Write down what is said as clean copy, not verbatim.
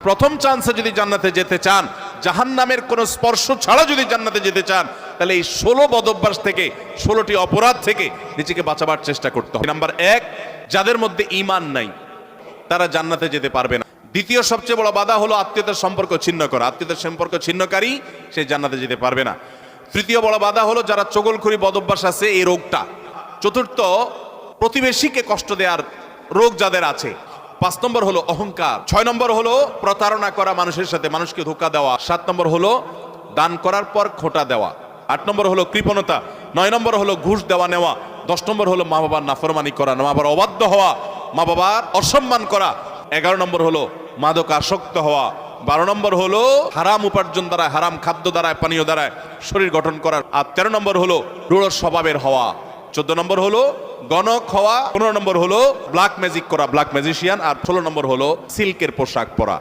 প্রথম চান্সে যদি জান্নাতে যেতে চান, জাহান্নামের কোনো স্পর্শ ছাড়া যদি জান্নাতে যেতে চান, তাহলে এই 16 বদঅভ্যাস থেকে, 16টি অপরাধ থেকে নিজেকে বাঁচাবার চেষ্টা করতে হবে। নাম্বার 1, যাদের মধ্যে ঈমান নাই তারা জান্নাতে যেতে পারবে না। দ্বিতীয় সবচেয়ে বড় বাধা হলো আত্মীয়তার সম্পর্ক ছিন্ন করা। আত্মীয়তার সম্পর্ক ছিন্নকারী সে জান্নাতে যেতে পারবে না। তৃতীয় বড় বাধা হলো যারা চগলখড়ি বদঅভ্যাস আছে, এই রোগটা। চতুর্থ, প্রতিবেশীকে কষ্ট দেওয়ার রোগ যাদের আছে। 5 নম্বর হলো অহংকার। 6 নম্বর হলো প্রতারণা করা, মানুষের সাথে মানুষকে ধোঁকা দেওয়া। 7 নম্বর হলো দান করার পর খোঁটা দেওয়া। 8 নম্বর হলো কৃপণতা। 9 নম্বর হলো ঘুষ দেওয়া নেওয়া। 10 নম্বর হলো মা বাবার নাফরমানি করা, মা বাবার অবাধ্য হওয়া, মা বাবার অসম্মান করা। 11 নম্বর হলো মাদক আসক্ত হওয়া। 12 নম্বর হলো হারাম উপার্জন দ্বারা, হারাম খাদ্য দ্বারা, পানীয় দ্বারা শরীর গঠন করা। আর 13 নম্বর হলো রূঢ় স্বভাবের হওয়া। 14 নম্বর হলো গণক হওয়া। 15 নম্বর হলো ব্ল্যাক ম্যাজিক করা, ব্ল্যাক ম্যাজিশিয়ান। আর 16 নম্বর হলো সিল্কের পোশাক পরা।